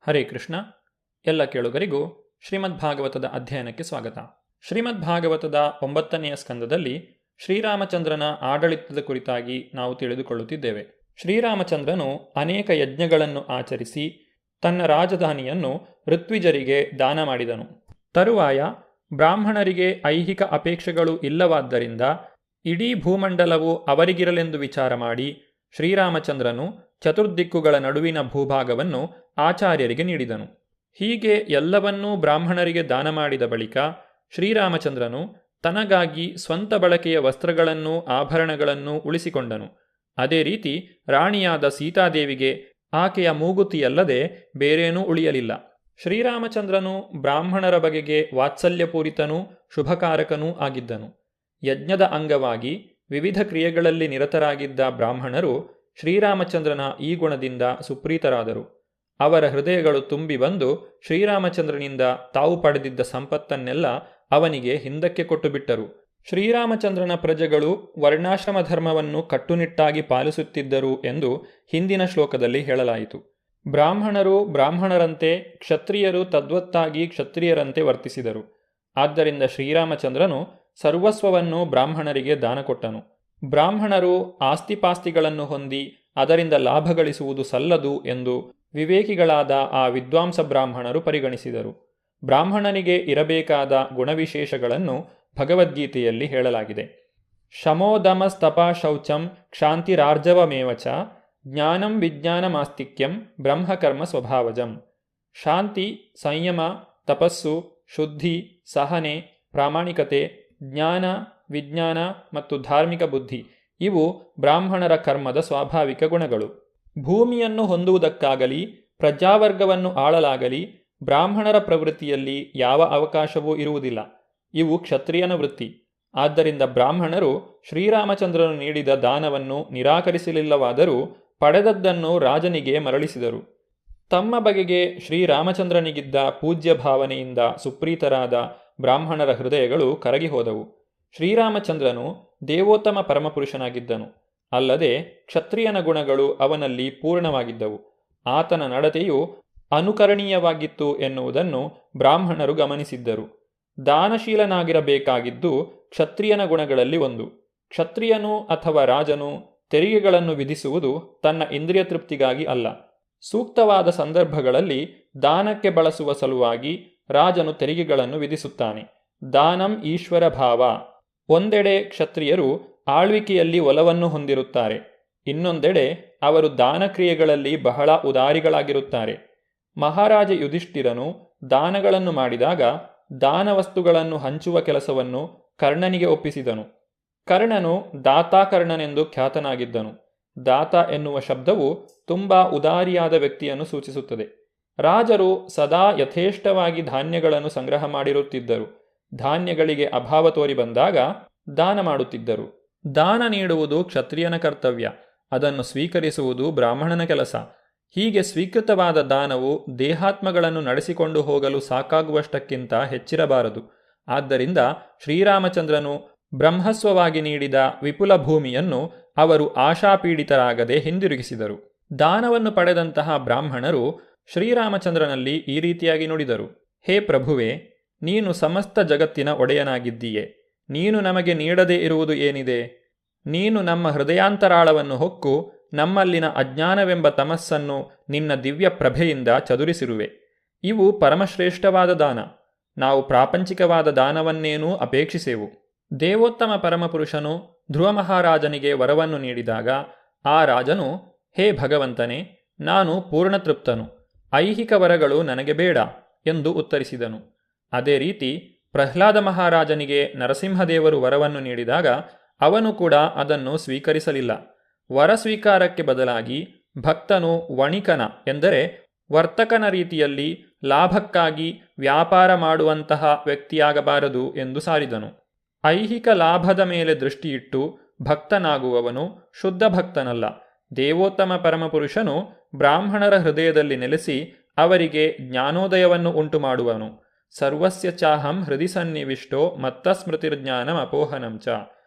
ಹರೇ ಕೃಷ್ಣ. ಎಲ್ಲ ಕೇಳುಗರಿಗೂ ಶ್ರೀಮದ್ ಭಾಗವತದ ಅಧ್ಯಯನಕ್ಕೆ ಸ್ವಾಗತ. ಶ್ರೀಮದ್ ಭಾಗವತದ 9ನೆಯ ಸ್ಕಂದದಲ್ಲಿ ಶ್ರೀರಾಮಚಂದ್ರನ ಆಡಳಿತದ ಕುರಿತಾಗಿ ನಾವು ತಿಳಿದುಕೊಳ್ಳುತ್ತಿದ್ದೇವೆ. ಶ್ರೀರಾಮಚಂದ್ರನು ಅನೇಕ ಯಜ್ಞಗಳನ್ನು ಆಚರಿಸಿ ತನ್ನ ರಾಜಧಾನಿಯನ್ನು ಋತ್ವಿಜರಿಗೆ ದಾನ ಮಾಡಿದನು. ತರುವಾಯ ಬ್ರಾಹ್ಮಣರಿಗೆ ಐಹಿಕ ಅಪೇಕ್ಷೆಗಳು ಇಲ್ಲವಾದ್ದರಿಂದ ಇಡೀ ಭೂಮಂಡಲವು ಅವರಿಗಿರಲೆಂದು ವಿಚಾರ ಮಾಡಿ ಶ್ರೀರಾಮಚಂದ್ರನು ಚತುರ್ದಿಕ್ಕುಗಳ ನಡುವಿನ ಭೂಭಾಗವನ್ನು ಆಚಾರ್ಯರಿಗೆ ನೀಡಿದನು. ಹೀಗೆ ಎಲ್ಲವನ್ನೂ ಬ್ರಾಹ್ಮಣರಿಗೆ ದಾನ ಮಾಡಿದ ಬಳಿಕ ಶ್ರೀರಾಮಚಂದ್ರನು ತನಗಾಗಿ ಸ್ವಂತ ಬಳಕೆಯ ವಸ್ತ್ರಗಳನ್ನೂ ಆಭರಣಗಳನ್ನೂ ಉಳಿಸಿಕೊಂಡನು. ಅದೇ ರೀತಿ ರಾಣಿಯಾದ ಸೀತಾದೇವಿಗೆ ಆಕೆಯ ಮೂಗುತಿಯಲ್ಲದೆ ಬೇರೇನೂ ಉಳಿಯಲಿಲ್ಲ. ಶ್ರೀರಾಮಚಂದ್ರನು ಬ್ರಾಹ್ಮಣರ ಬಗೆಗೆ ವಾತ್ಸಲ್ಯಪೂರಿತನೂ ಶುಭಕಾರಕನೂ ಆಗಿದ್ದನು. ಯಜ್ಞದ ಅಂಗವಾಗಿ ವಿವಿಧ ಕ್ರಿಯೆಗಳಲ್ಲಿ ನಿರತರಾಗಿದ್ದ ಬ್ರಾಹ್ಮಣರು ಶ್ರೀರಾಮಚಂದ್ರನ ಈ ಗುಣದಿಂದ ಸುಪ್ರೀತರಾದರು. ಅವರ ಹೃದಯಗಳು ತುಂಬಿ ಬಂದು ಶ್ರೀರಾಮಚಂದ್ರನಿಂದ ತಾವು ಪಡೆದಿದ್ದ ಸಂಪತ್ತನ್ನೆಲ್ಲ ಅವನಿಗೆ ಹಿಂದಕ್ಕೆ ಕೊಟ್ಟು ಬಿಟ್ಟರು. ಶ್ರೀರಾಮಚಂದ್ರನ ಪ್ರಜೆಗಳು ವರ್ಣಾಶ್ರಮ ಧರ್ಮವನ್ನು ಕಟ್ಟುನಿಟ್ಟಾಗಿ ಪಾಲಿಸುತ್ತಿದ್ದರು ಎಂದು ಹಿಂದಿನ ಶ್ಲೋಕದಲ್ಲಿ ಹೇಳಲಾಯಿತು. ಬ್ರಾಹ್ಮಣರು ಬ್ರಾಹ್ಮಣರಂತೆ, ಕ್ಷತ್ರಿಯರು ತದ್ವತ್ತಾಗಿ ಕ್ಷತ್ರಿಯರಂತೆ ವರ್ತಿಸಿದರು. ಆದ್ದರಿಂದ ಶ್ರೀರಾಮಚಂದ್ರನು ಸರ್ವಸ್ವವನ್ನು ಬ್ರಾಹ್ಮಣರಿಗೆ ದಾನ ಕೊಟ್ಟನು. ಬ್ರಾಹ್ಮಣರು ಆಸ್ತಿಪಾಸ್ತಿಗಳನ್ನು ಹೊಂದಿ ಅದರಿಂದ ಲಾಭ ಗಳಿಸುವುದು ಸಲ್ಲದು ಎಂದು ವಿವೇಕಿಗಳಾದ ಆ ವಿದ್ವಾಂಸ ಬ್ರಾಹ್ಮಣರು ಪರಿಗಣಿಸಿದರು. ಬ್ರಾಹ್ಮಣನಿಗೆ ಇರಬೇಕಾದ ಗುಣವಿಶೇಷಗಳನ್ನು ಭಗವದ್ಗೀತೆಯಲ್ಲಿ ಹೇಳಲಾಗಿದೆ. ಶಮೋದಮಸ್ತಪ ಶೌಚಂ ಕ್ಷಾಂತಿರಾರ್ಜವಮೇವಚ ಜ್ಞಾನಂ ವಿಜ್ಞಾನಮಾಸ್ತಿಕ್ಯಂ ಬ್ರಹ್ಮಕರ್ಮ ಸ್ವಭಾವಜಂ. ಶಾಂತಿ, ಸಂಯಮ, ತಪಸ್ಸು, ಶುದ್ಧಿ, ಸಹನೆ, ಪ್ರಾಮಾಣಿಕತೆ, ಜ್ಞಾನ, ವಿಜ್ಞಾನ ಮತ್ತು ಧಾರ್ಮಿಕ ಬುದ್ಧಿ ಇವು ಬ್ರಾಹ್ಮಣರ ಕರ್ಮದ ಸ್ವಾಭಾವಿಕ ಗುಣಗಳು. ಭೂಮಿಯನ್ನು ಹೊಂದುವುದಕ್ಕಾಗಲಿ ಪ್ರಜಾವರ್ಗವನ್ನು ಆಳಲಾಗಲಿ ಬ್ರಾಹ್ಮಣರ ಪ್ರವೃತ್ತಿಯಲ್ಲಿ ಯಾವ ಅವಕಾಶವೂ ಇರುವುದಿಲ್ಲ. ಇವು ಕ್ಷತ್ರಿಯನ ವೃತ್ತಿ. ಆದ್ದರಿಂದ ಬ್ರಾಹ್ಮಣರು ಶ್ರೀರಾಮಚಂದ್ರನು ನೀಡಿದ ದಾನವನ್ನು ನಿರಾಕರಿಸಲಿಲ್ಲವಾದರೂ ಪಡೆದದ್ದನ್ನು ರಾಜನಿಗೆ ಮರಳಿಸಿದರು. ತಮ್ಮ ಬಗೆಗೆ ಶ್ರೀರಾಮಚಂದ್ರನಿಗಿದ್ದ ಪೂಜ್ಯ ಭಾವನೆಯಿಂದ ಸುಪ್ರೀತರಾದ ಬ್ರಾಹ್ಮಣರ ಹೃದಯಗಳು ಕರಗಿ ಹೋದವು. ಶ್ರೀರಾಮಚಂದ್ರನು ದೇವೋತ್ತಮ ಪರಮಪುರುಷನಾಗಿದ್ದನು. ಅಲ್ಲದೆ ಕ್ಷತ್ರಿಯನ ಗುಣಗಳು ಅವನಲ್ಲಿ ಪೂರ್ಣವಾಗಿದ್ದವು. ಆತನ ನಡತೆಯು ಅನುಕರಣೀಯವಾಗಿತ್ತು ಎನ್ನುವುದನ್ನು ಬ್ರಾಹ್ಮಣರು ಗಮನಿಸಿದ್ದರು. ದಾನಶೀಲನಾಗಿರಬೇಕಾಗಿದ್ದು ಕ್ಷತ್ರಿಯನ ಗುಣಗಳಲ್ಲಿ ಒಂದು. ಕ್ಷತ್ರಿಯನು ಅಥವಾ ರಾಜನು ತೆರಿಗೆಗಳನ್ನು ವಿಧಿಸುವುದು ತನ್ನ ಇಂದ್ರಿಯ ತೃಪ್ತಿಗಾಗಿ ಅಲ್ಲ. ಸೂಕ್ತವಾದ ಸಂದರ್ಭಗಳಲ್ಲಿ ದಾನಕ್ಕೆ ಬಳಸುವ ಸಲುವಾಗಿ ರಾಜನು ತೆರಿಗೆಗಳನ್ನು ವಿಧಿಸುತ್ತಾನೆ. ದಾನಂ ಈಶ್ವರ ಭಾವ. ಒಂದೆಡೆ ಕ್ಷತ್ರಿಯರು ಆಳ್ವಿಕೆಯಲ್ಲಿ ಒಲವನ್ನು ಹೊಂದಿರುತ್ತಾರೆ, ಇನ್ನೊಂದೆಡೆ ಅವರು ದಾನಕ್ರಿಯೆಗಳಲ್ಲಿ ಬಹಳ ಉದಾರಿಗಳಾಗಿರುತ್ತಾರೆ. ಮಹಾರಾಜ ಯುಧಿಷ್ಠಿರನು ದಾನಗಳನ್ನು ಮಾಡಿದಾಗ ದಾನ ವಸ್ತುಗಳನ್ನು ಹಂಚುವ ಕೆಲಸವನ್ನು ಕರ್ಣನಿಗೆ ಒಪ್ಪಿಸಿದನು. ಕರ್ಣನು ದಾತಾಕರ್ಣನೆಂದು ಖ್ಯಾತನಾಗಿದ್ದನು. ದಾತ ಎನ್ನುವ ಶಬ್ದವು ತುಂಬಾ ಉದಾರಿಯಾದ ವ್ಯಕ್ತಿಯನ್ನು ಸೂಚಿಸುತ್ತದೆ. ರಾಜರು ಸದಾ ಯಥೇಷ್ಟವಾಗಿ ಧಾನ್ಯಗಳನ್ನು ಸಂಗ್ರಹ ಮಾಡಿರುತ್ತಿದ್ದರು. ಧಾನ್ಯಗಳಿಗೆ ಅಭಾವ ತೋರಿ ಬಂದಾಗ ದಾನ ಮಾಡುತ್ತಿದ್ದರು. ದಾನ ನೀಡುವುದು ಕ್ಷತ್ರಿಯನ ಕರ್ತವ್ಯ, ಅದನ್ನು ಸ್ವೀಕರಿಸುವುದು ಬ್ರಾಹ್ಮಣನ ಕೆಲಸ. ಹೀಗೆ ಸ್ವೀಕೃತವಾದ ದಾನವು ದೇಹಾತ್ಮಗಳನ್ನು ನಡೆಸಿಕೊಂಡು ಹೋಗಲು ಸಾಕಾಗುವಷ್ಟಕ್ಕಿಂತ ಹೆಚ್ಚಿರಬಾರದು. ಆದ್ದರಿಂದ ಶ್ರೀರಾಮಚಂದ್ರನು ಬ್ರಹ್ಮಸ್ವವಾಗಿ ನೀಡಿದ ವಿಪುಲ ಭೂಮಿಯನ್ನು ಅವರು ಆಶಾಪೀಡಿತರಾಗದೆ ಹಿಂದಿರುಗಿಸಿದರು. ದಾನವನ್ನು ಪಡೆದಂತಹ ಬ್ರಾಹ್ಮಣರು ಶ್ರೀರಾಮಚಂದ್ರನಲ್ಲಿ ಈ ರೀತಿಯಾಗಿ ನುಡಿದರು: ಹೇ ಪ್ರಭುವೇ, ನೀನು ಸಮಸ್ತ ಜಗತ್ತಿನ ಒಡೆಯನಾಗಿದ್ದೀಯೆ. ನೀನು ನಮಗೆ ನೀಡದೇ ಇರುವುದು ಏನಿದೆ? ನೀನು ನಮ್ಮ ಹೃದಯಾಂತರಾಳವನ್ನು ಹೊಕ್ಕು ನಮ್ಮಲ್ಲಿನ ಅಜ್ಞಾನವೆಂಬ ತಮಸ್ಸನ್ನು ನಿನ್ನ ದಿವ್ಯ ಪ್ರಭೆಯಿಂದ ಚದುರಿಸಿರುವೆ. ಇವು ಪರಮಶ್ರೇಷ್ಠವಾದ ದಾನ. ನಾವು ಪ್ರಾಪಂಚಿಕವಾದ ದಾನವನ್ನೇನೂ ಅಪೇಕ್ಷಿಸೆವು. ದೇವೋತ್ತಮ ಪರಮಪುರುಷನು ಧ್ರುವ ಮಹಾರಾಜನಿಗೆ ವರವನ್ನು ನೀಡಿದಾಗ ಆ ರಾಜನು, ಹೇ ಭಗವಂತನೇ, ನಾನು ಪೂರ್ಣತೃಪ್ತನು, ಐಹಿಕ ವರಗಳು ನನಗೆ ಬೇಡ ಎಂದು ಉತ್ತರಿಸಿದನು. ಅದೇ ರೀತಿ ಪ್ರಹ್ಲಾದ ಮಹಾರಾಜನಿಗೆ ನರಸಿಂಹದೇವರು ವರವನ್ನು ನೀಡಿದಾಗ ಅವನು ಕೂಡ ಅದನ್ನು ಸ್ವೀಕರಿಸಲಿಲ್ಲ. ವರ ಸ್ವೀಕಾರಕ್ಕೆ ಬದಲಾಗಿ ಭಕ್ತನು ವಣಿಕನ ಎಂದರೆ ವರ್ತಕನ ರೀತಿಯಲ್ಲಿ ಲಾಭಕ್ಕಾಗಿ ವ್ಯಾಪಾರ ಮಾಡುವಂತಹ ವ್ಯಕ್ತಿಯಾಗಬಾರದು ಎಂದು ಸಾರಿದನು. ಐಹಿಕ ಲಾಭದ ಮೇಲೆ ದೃಷ್ಟಿಯಿಟ್ಟು ಭಕ್ತನಾಗುವವನು ಶುದ್ಧ ಭಕ್ತನಲ್ಲ. ದೇವೋತ್ತಮ ಪರಮಪುರುಷನು ಬ್ರಾಹ್ಮಣರ ಹೃದಯದಲ್ಲಿ ನೆಲೆಸಿ ಅವರಿಗೆ ಜ್ಞಾನೋದಯವನ್ನು ಉಂಟು ಮಾಡುವನು. ಸರ್ವಸ್ಯ ಚಾಹಂ ಹೃದಯ ಸನ್ನಿವಿಷ್ಟೋ ಮತ್ತ ಸ್ಮೃತಿರ್ಜ್ಞಾನಂ ಅಪೋಹನಂ ಚ.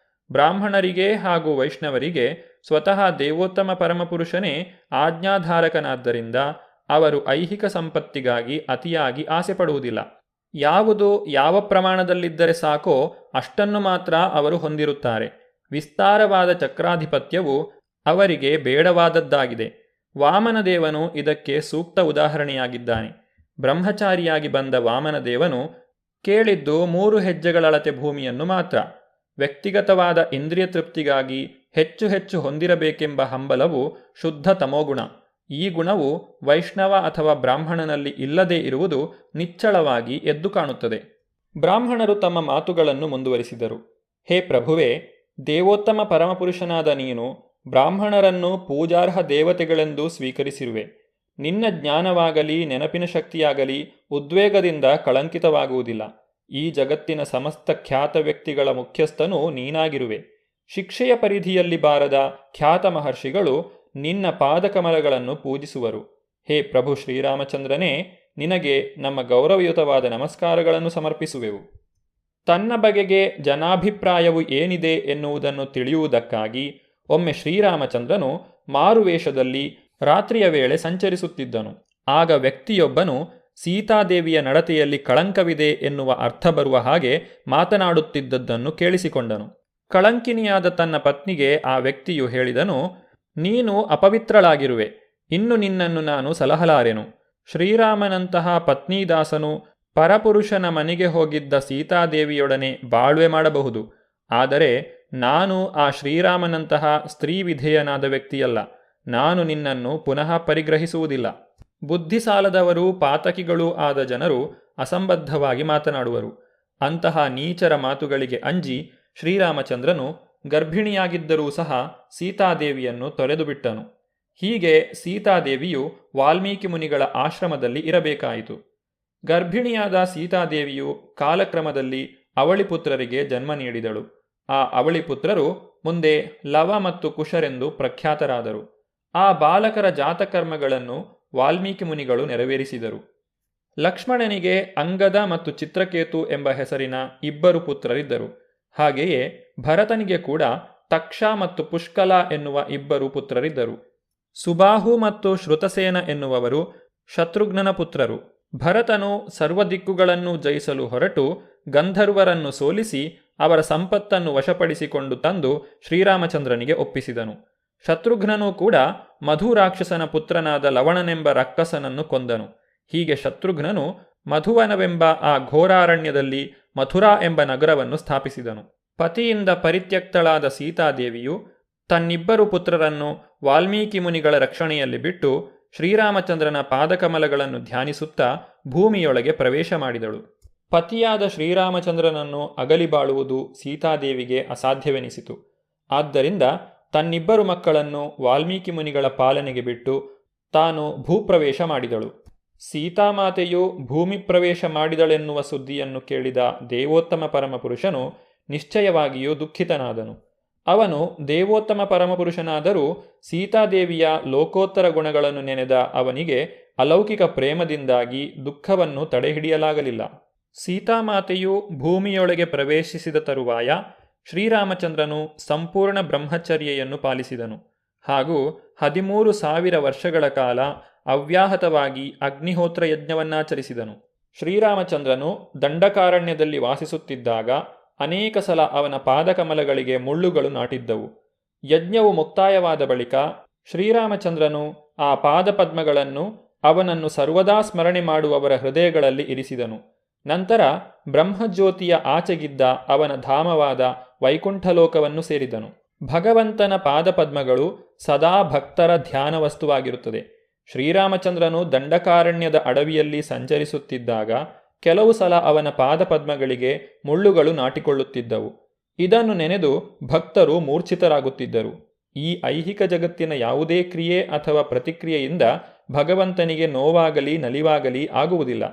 ಬ್ರಾಹ್ಮಣರಿಗೆ ಹಾಗೂ ವೈಷ್ಣವರಿಗೆ ಸ್ವತಃ ದೇವೋತ್ತಮ ಪರಮಪುರುಷನೇ ಆಜ್ಞಾಧಾರಕನಾದ್ದರಿಂದ ಅವರು ಐಹಿಕ ಸಂಪತ್ತಿಗಾಗಿ ಅತಿಯಾಗಿ ಆಸೆ ಪಡುವುದಿಲ್ಲ. ಯಾವುದು ಯಾವ ಪ್ರಮಾಣದಲ್ಲಿದ್ದರೆ ಸಾಕೋ ಅಷ್ಟನ್ನು ಮಾತ್ರ ಅವರು ಹೊಂದಿರುತ್ತಾರೆ. ವಿಸ್ತಾರವಾದ ಚಕ್ರಾಧಿಪತ್ಯವು ಅವರಿಗೆ ಬೇಡವಾದದ್ದಾಗಿದೆ. ವಾಮನದೇವನು ಇದಕ್ಕೆ ಸೂಕ್ತ ಉದಾಹರಣೆಯಾಗಿದ್ದಾನೆ. ಬ್ರಹ್ಮಚಾರಿಯಾಗಿ ಬಂದ ವಾಮನದೇವನು ಕೇಳಿದ್ದು 3 ಹೆಜ್ಜೆಗಳಳತೆ ಭೂಮಿಯನ್ನು ಮಾತ್ರ. ವ್ಯಕ್ತಿಗತವಾದ ಇಂದ್ರಿಯ ತೃಪ್ತಿಗಾಗಿ ಹೆಚ್ಚು ಹೆಚ್ಚು ಹೊಂದಿರಬೇಕೆಂಬ ಹಂಬಲವು ಶುದ್ಧ ತಮೋಗುಣ. ಈ ಗುಣವು ವೈಷ್ಣವ ಅಥವಾ ಬ್ರಾಹ್ಮಣನಲ್ಲಿ ಇಲ್ಲದೇ ಇರುವುದು ನಿಚ್ಚಳವಾಗಿ ಎದ್ದು ಕಾಣುತ್ತದೆ. ಬ್ರಾಹ್ಮಣರು ತಮ್ಮ ಮಾತುಗಳನ್ನು ಮುಂದುವರಿಸಿದರು. ಹೇ ಪ್ರಭುವೇ, ದೇವೋತ್ತಮ ಪರಮಪುರುಷನಾದ ನೀನು ಬ್ರಾಹ್ಮಣರನ್ನು ಪೂಜಾರ್ಹ ದೇವತೆಗಳೆಂದು ಸ್ವೀಕರಿಸಿರುವೆ. ನಿನ್ನ ಜ್ಞಾನವಾಗಲಿ ನೆನಪಿನ ಶಕ್ತಿಯಾಗಲಿ ಉದ್ವೇಗದಿಂದ ಕಳಂಕಿತವಾಗುವುದಿಲ್ಲ. ಈ ಜಗತ್ತಿನ ಸಮಸ್ತ ಖ್ಯಾತ ವ್ಯಕ್ತಿಗಳ ಮುಖ್ಯಸ್ಥನೂ ನೀನಾಗಿರುವೆ. ಶಿಕ್ಷೆಯ ಪರಿಧಿಯಲ್ಲಿ ಬಾರದ ಖ್ಯಾತ ಮಹರ್ಷಿಗಳು ನಿನ್ನ ಪಾದಕಮಲಗಳನ್ನು ಪೂಜಿಸುವರು. ಹೇ ಪ್ರಭು ಶ್ರೀರಾಮಚಂದ್ರನೇ, ನಿನಗೆ ನಮ್ಮ ಗೌರವಯುತವಾದ ನಮಸ್ಕಾರಗಳನ್ನು ಸಮರ್ಪಿಸುವೆವು. ತನ್ನ ಬಗೆಗೆ ಜನಾಭಿಪ್ರಾಯವು ಏನಿದೆ ಎನ್ನುವುದನ್ನು ತಿಳಿಯುವುದಕ್ಕಾಗಿ ಒಮ್ಮೆ ಶ್ರೀರಾಮಚಂದ್ರನು ಮಾರುವೇಷದಲ್ಲಿ ರಾತ್ರಿಯ ವೇಳೆ ಸಂಚರಿಸುತ್ತಿದ್ದನು. ಆಗ ವ್ಯಕ್ತಿಯೊಬ್ಬನು ಸೀತಾದೇವಿಯ ನಡತೆಯಲ್ಲಿ ಕಳಂಕವಿದೆ ಎನ್ನುವ ಅರ್ಥ ಬರುವ ಹಾಗೆ ಮಾತನಾಡುತ್ತಿದ್ದದ್ದನ್ನು ಕೇಳಿಸಿಕೊಂಡನು. ಕಳಂಕಿನಿಯಾದ ತನ್ನ ಪತ್ನಿಗೆ ಆ ವ್ಯಕ್ತಿಯು ಹೇಳಿದನು, ನೀನು ಅಪವಿತ್ರಳಾಗಿರುವೆ. ಇನ್ನು ನಿನ್ನನ್ನು ನಾನು ಸಲಹಲಾರೆನು. ಶ್ರೀರಾಮನಂತಹ ಪತ್ನೀದಾಸನು ಪರಪುರುಷನ ಮನೆಗೆ ಹೋಗಿದ್ದ ಸೀತಾದೇವಿಯೊಡನೆ ಬಾಳ್ವೆ ಮಾಡಬಹುದು. ಆದರೆ ನಾನು ಆ ಶ್ರೀರಾಮನಂತಹ ಸ್ತ್ರೀ ವಿಧೇಯನಾದ ವ್ಯಕ್ತಿಯಲ್ಲ. ನಾನು ನಿನ್ನನ್ನು ಪುನಃ ಪರಿಗ್ರಹಿಸುವುದಿಲ್ಲ. ಬುದ್ಧಿ ಸಾಲದವರು ಪಾತಕಿಗಳೂ ಆದ ಜನರು ಅಸಂಬದ್ಧವಾಗಿ ಮಾತನಾಡುವರು. ಅಂತಹ ನೀಚರ ಮಾತುಗಳಿಗೆ ಅಂಜಿ ಶ್ರೀರಾಮಚಂದ್ರನು ಗರ್ಭಿಣಿಯಾಗಿದ್ದರೂ ಸಹ ಸೀತಾದೇವಿಯನ್ನು ತೊರೆದು ಬಿಟ್ಟನು. ಹೀಗೆ ಸೀತಾದೇವಿಯು ವಾಲ್ಮೀಕಿ ಮುನಿಗಳ ಆಶ್ರಮದಲ್ಲಿ ಇರಬೇಕಾಯಿತು. ಗರ್ಭಿಣಿಯಾದ ಸೀತಾದೇವಿಯು ಕಾಲಕ್ರಮದಲ್ಲಿ ಅವಳಿ ಪುತ್ರರಿಗೆ ಜನ್ಮ ನೀಡಿದಳು. ಆ ಅವಳಿ ಪುತ್ರರು ಮುಂದೆ ಲವ ಮತ್ತು ಕುಶರೆಂದು ಪ್ರಖ್ಯಾತರಾದರು. ಆ ಬಾಲಕರ ಜಾತಕರ್ಮಗಳನ್ನು ವಾಲ್ಮೀಕಿ ಮುನಿಗಳು ನೆರವೇರಿಸಿದರು. ಲಕ್ಷ್ಮಣನಿಗೆ ಅಂಗದ ಮತ್ತು ಚಿತ್ರಕೇತು ಎಂಬ ಹೆಸರಿನ 2 ಪುತ್ರರಿದ್ದರು. ಹಾಗೆಯೇ ಭರತನಿಗೆ ಕೂಡ ತಕ್ಷ ಮತ್ತು ಪುಷ್ಕಲ ಎನ್ನುವ 2 ಪುತ್ರರಿದ್ದರು. ಸುಬಾಹು ಮತ್ತು ಶ್ರುತಸೇನ ಎನ್ನುವವರು ಶತ್ರುಘ್ನನ ಪುತ್ರರು. ಭರತನು ಸರ್ವ ದಿಕ್ಕುಗಳನ್ನು ಜಯಿಸಲು ಹೊರಟು ಗಂಧರ್ವರನ್ನು ಸೋಲಿಸಿ ಅವರ ಸಂಪತ್ತನ್ನು ವಶಪಡಿಸಿಕೊಂಡು ತಂದು ಶ್ರೀರಾಮಚಂದ್ರನಿಗೆ ಒಪ್ಪಿಸಿದನು. ಶತ್ರುಘ್ನನು ಕೂಡ ಮಧುರಾಕ್ಷಸನ ಪುತ್ರನಾದ ಲವಣನೆಂಬ ರಕ್ಕಸನನ್ನು ಕೊಂದನು. ಹೀಗೆ ಶತ್ರುಘ್ನನು ಮಧುವನವೆಂಬ ಆ ಘೋರಾರಣ್ಯದಲ್ಲಿ ಮಥುರಾ ಎಂಬ ನಗರವನ್ನು ಸ್ಥಾಪಿಸಿದನು. ಪತಿಯಿಂದ ಪರಿತ್ಯಕ್ತಳಾದ ಸೀತಾದೇವಿಯು ತನ್ನಿಬ್ಬರು ಪುತ್ರರನ್ನು ವಾಲ್ಮೀಕಿ ಮುನಿಗಳ ರಕ್ಷಣೆಯಲ್ಲಿ ಬಿಟ್ಟು ಶ್ರೀರಾಮಚಂದ್ರನ ಪಾದಕಮಲಗಳನ್ನು ಧ್ಯಾನಿಸುತ್ತಾ ಭೂಮಿಯೊಳಗೆ ಪ್ರವೇಶ ಮಾಡಿದಳು. ಪತಿಯಾದ ಶ್ರೀರಾಮಚಂದ್ರನನ್ನು ಅಗಲಿ ಬಾಳುವುದು ಸೀತಾದೇವಿಗೆ ಅಸಾಧ್ಯವೆನಿಸಿತು. ಆದ್ದರಿಂದ ತನ್ನಿಬ್ಬರು ಮಕ್ಕಳನ್ನು ವಾಲ್ಮೀಕಿ ಮುನಿಗಳ ಪಾಲನೆಗೆ ಬಿಟ್ಟು ತಾನು ಭೂಪ್ರವೇಶ ಮಾಡಿದಳು. ಸೀತಾಮಾತೆಯು ಭೂಮಿ ಪ್ರವೇಶ ಮಾಡಿದಳೆನ್ನುವ ಸುದ್ದಿಯನ್ನು ಕೇಳಿದ ದೇವೋತ್ತಮ ಪರಮಪುರುಷನು ನಿಶ್ಚಯವಾಗಿಯೂ ದುಃಖಿತನಾದನು. ಅವನು ದೇವೋತ್ತಮ ಪರಮಪುರುಷನಾದರೂ ಸೀತಾದೇವಿಯ ಲೋಕೋತ್ತರ ಗುಣಗಳನ್ನು ನೆನೆದ ಅವನಿಗೆ ಅಲೌಕಿಕ ಪ್ರೇಮದಿಂದಾಗಿ ದುಃಖವನ್ನು ತಡೆಹಿಡಿಯಲಾಗಲಿಲ್ಲ. ಸೀತಾಮಾತೆಯು ಭೂಮಿಯೊಳಗೆ ಪ್ರವೇಶಿಸಿದ ತರುವಾಯ ಶ್ರೀರಾಮಚಂದ್ರನು ಸಂಪೂರ್ಣ ಬ್ರಹ್ಮಚರ್ಯೆಯನ್ನು ಪಾಲಿಸಿದನು ಹಾಗೂ 13,000 ವರ್ಷಗಳ ಕಾಲ ಅವ್ಯಾಹತವಾಗಿ ಅಗ್ನಿಹೋತ್ರ ಯಜ್ಞವನ್ನಾಚರಿಸಿದನು. ಶ್ರೀರಾಮಚಂದ್ರನು ದಂಡಕಾರಣ್ಯದಲ್ಲಿ ವಾಸಿಸುತ್ತಿದ್ದಾಗ ಅನೇಕ ಸಲ ಅವನ ಪಾದಕಮಲಗಳಿಗೆ ಮುಳ್ಳುಗಳು ನಾಟಿದ್ದವು. ಯಜ್ಞವು ಮುಕ್ತಾಯವಾದ ಬಳಿಕ ಶ್ರೀರಾಮಚಂದ್ರನು ಆ ಪಾದಪದ್ಮಗಳನ್ನು ಅವನನ್ನು ಸರ್ವದಾ ಸ್ಮರಣೆ ಮಾಡುವವರ ಹೃದಯಗಳಲ್ಲಿ ಇರಿಸಿದನು. ನಂತರ ಬ್ರಹ್ಮಜ್ಯೋತಿಯ ಆಚೆಗಿದ್ದ ಅವನ ಧಾಮವಾದ ವೈಕುಂಠಲೋಕವನ್ನು ಸೇರಿದನು. ಭಗವಂತನ ಪಾದಪದ್ಮಗಳು ಸದಾ ಭಕ್ತರ ಧ್ಯಾನ ವಸ್ತುವಾಗಿರುತ್ತದೆ. ಶ್ರೀರಾಮಚಂದ್ರನು ದಂಡಕಾರಣ್ಯದ ಅಡವಿಯಲ್ಲಿ ಸಂಚರಿಸುತ್ತಿದ್ದಾಗ ಕೆಲವು ಸಲ ಅವನ ಪಾದಪದ್ಮಗಳಿಗೆ ಮುಳ್ಳುಗಳು ನಾಟಿಕೊಳ್ಳುತ್ತಿದ್ದವು. ಇದನ್ನು ನೆನೆದು ಭಕ್ತರು ಮೂರ್ಛಿತರಾಗುತ್ತಿದ್ದರು. ಈ ಐಹಿಕ ಜಗತ್ತಿನ ಯಾವುದೇ ಕ್ರಿಯೆ ಅಥವಾ ಪ್ರತಿಕ್ರಿಯೆಯಿಂದ ಭಗವಂತನಿಗೆ ನೋವಾಗಲಿ ನಲಿವಾಗಲಿ ಆಗುವುದಿಲ್ಲ.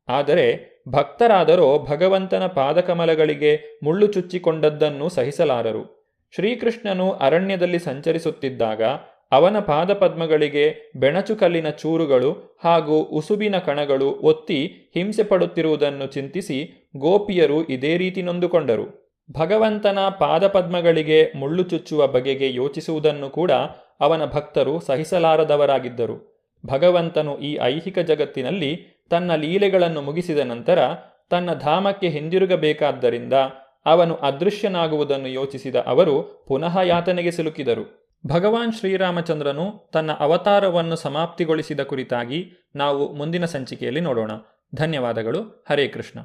ಆದರೆ ಭಕ್ತರಾದರೋ ಭಗವಂತನ ಪಾದಕಮಲಗಳಿಗೆ ಮುಳ್ಳು ಚುಚ್ಚಿಕೊಂಡದ್ದನ್ನು ಸಹಿಸಲಾರರು. ಶ್ರೀಕೃಷ್ಣನು ಅರಣ್ಯದಲ್ಲಿ ಸಂಚರಿಸುತ್ತಿದ್ದಾಗ ಅವನ ಪಾದಪದ್ಮಗಳಿಗೆ ಬೆಣಚು ಕಲ್ಲಿನ ಚೂರುಗಳು ಹಾಗೂ ಉಸುಬಿನ ಕಣಗಳು ಒತ್ತಿ ಹಿಂಸೆ ಪಡುತ್ತಿರುವುದನ್ನು ಚಿಂತಿಸಿ ಗೋಪಿಯರು ಇದೇ ರೀತಿ ನೊಂದುಕೊಂಡರು. ಭಗವಂತನ ಪಾದಪದ್ಮಗಳಿಗೆ ಮುಳ್ಳು ಚುಚ್ಚುವ ಬಗೆಗೆ ಯೋಚಿಸುವುದನ್ನು ಕೂಡ ಅವನ ಭಕ್ತರು ಸಹಿಸಲಾರದವರಾಗಿದ್ದರು. ಭಗವಂತನು ಈ ಐಹಿಕ ಜಗತ್ತಿನಲ್ಲಿ ತನ್ನ ಲೀಲೆಗಳನ್ನು ಮುಗಿಸಿದ ನಂತರ ತನ್ನ ಧಾಮಕ್ಕೆ ಹಿಂದಿರುಗಬೇಕಾದ್ದರಿಂದ ಅವನು ಅದೃಶ್ಯನಾಗುವುದನ್ನು ಯೋಚಿಸಿದ ಅವರು ಪುನಃ ಯಾತನೆಗೆ ಸಿಲುಕಿದರು. ಭಗವಾನ್ ಶ್ರೀರಾಮಚಂದ್ರನು ತನ್ನ ಅವತಾರವನ್ನು ಸಮಾಪ್ತಿಗೊಳಿಸಿದ ಕುರಿತಾಗಿ ನಾವು ಮುಂದಿನ ಸಂಚಿಕೆಯಲ್ಲಿ ನೋಡೋಣ. ಧನ್ಯವಾದಗಳು. ಹರೇ ಕೃಷ್ಣ.